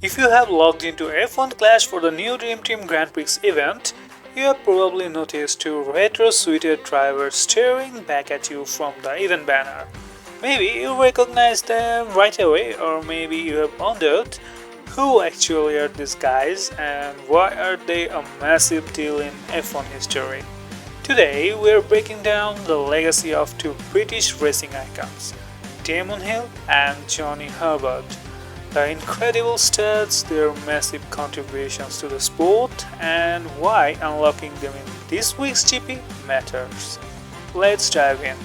If you have logged into F1 Clash for the new Dream Team Grand Prix event, you have probably noticed two retro-suited drivers staring back at you from the event banner. Maybe you recognize them right away, or maybe you have wondered who actually are these guys and why are they a massive deal in F1 history. Today we are breaking down the legacy of two British racing icons, Damon Hill and Johnny Herbert. The incredible stats, their massive contributions to the sport, and why unlocking them in this week's GP matters. Let's dive in.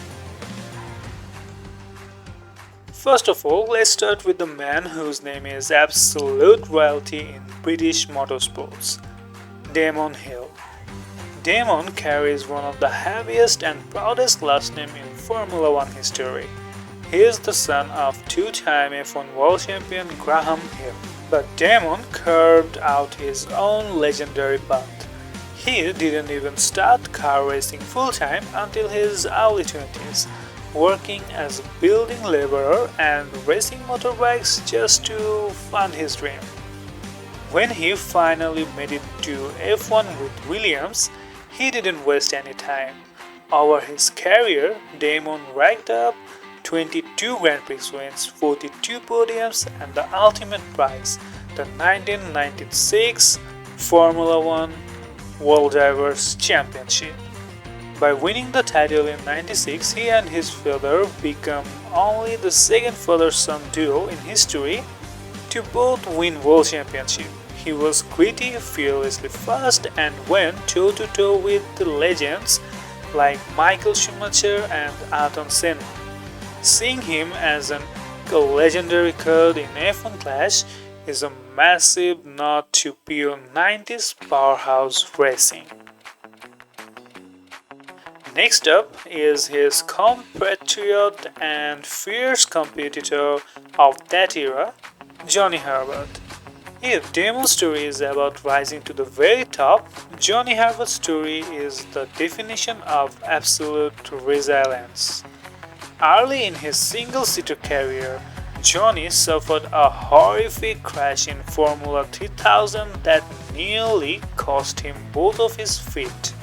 First of all, let's start with the man whose name is absolute royalty in British motorsports, Damon Hill. Damon carries one of the heaviest and proudest last names in Formula One history. He is the son of two-time F1 World Champion Graham Hill. But Damon carved out his own legendary path. He didn't even start car racing full-time until his early 20s, working as a building laborer and racing motorbikes just to fund his dream. When he finally made it to F1 with Williams, he didn't waste any time. Over his career, Damon racked up 22 Grand Prix wins, 42 podiums, and the ultimate prize, the 1996 Formula One World Drivers' Championship. By winning the title in 96, he and his father became only the second father-son duo in history to both win World Championship. He was gritty, fearlessly fast, and went toe-to-toe with the legends like Michael Schumacher and Ayrton Senna. Seeing him as a legendary card in F1 Clash is a massive nod to pure 90s powerhouse racing. Next up is his compatriot and fierce competitor of that era, Johnny Herbert. If Damon's story is about rising to the very top, Johnny Herbert's story is the definition of absolute resilience. Early in his single-seater career, Johnny suffered a horrific crash in Formula 3000 that nearly cost him both of his feet.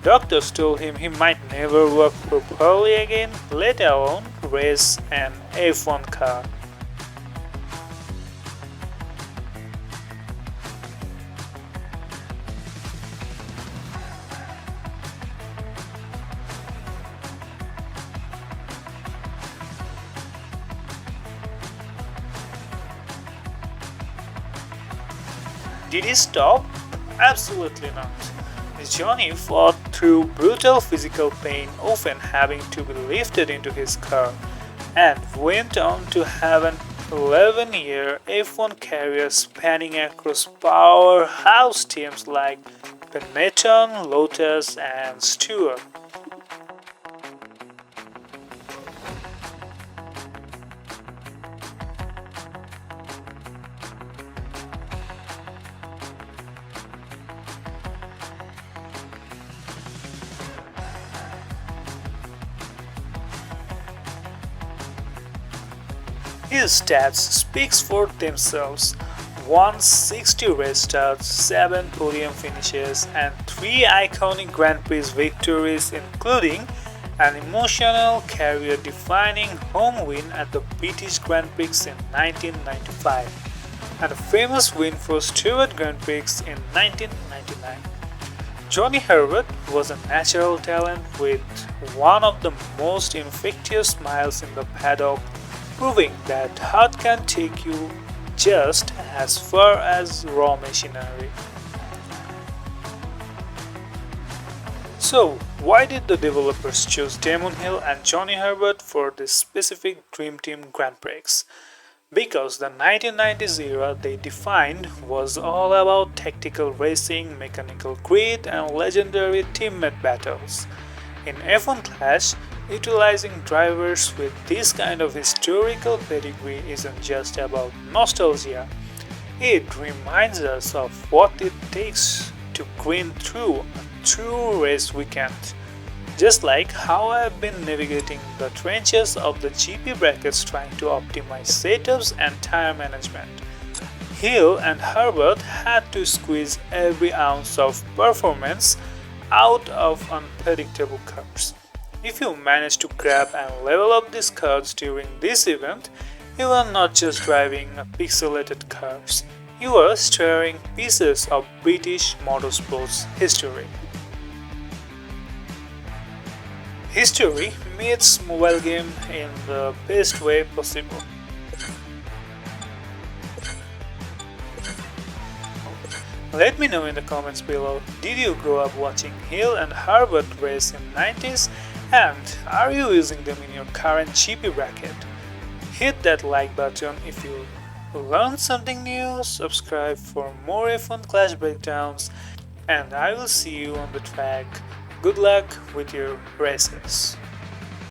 Doctors told him he might never walk properly again, let alone race an F1 car. Did he stop? Absolutely not. Johnny fought through brutal physical pain, often having to be lifted into his car, and went on to have an 11-year F1 career spanning across powerhouse teams like Benetton, Lotus, and Stewart. His stats speaks for themselves: 160 race starts, 7 podium finishes, and 3 iconic Grand Prix victories, including an emotional career-defining home win at the British Grand Prix in 1995, and a famous win for Stewart Grand Prix in 1999. Johnny Herbert was a natural talent with one of the most infectious smiles in the paddock, proving that heart can take you just as far as raw machinery. So, why did the developers choose Damon Hill and Johnny Herbert for this specific Dream Team Grand Prix? Because the 1990s era they defined was all about tactical racing, mechanical grit, and legendary teammate battles. In F1 Clash, utilizing drivers with this kind of historical pedigree isn't just about nostalgia. It reminds us of what it takes to grind through a true race weekend. Just like how I've been navigating the trenches of the GP brackets trying to optimize setups and tire management. Hill and Herbert had to squeeze every ounce of performance out of unpredictable cars. If you manage to grab and level up these cars during this event, you are not just driving pixelated cars, you are stirring pieces of British motorsports history. History meets mobile game in the best way possible. Let me know in the comments below, did you grow up watching Hill and Herbert race in 90s, and are you using them in your current GP bracket? Hit that like button if you learned something new, subscribe for more F1 Clash breakdowns, and I will see you on the track. Good luck with your races.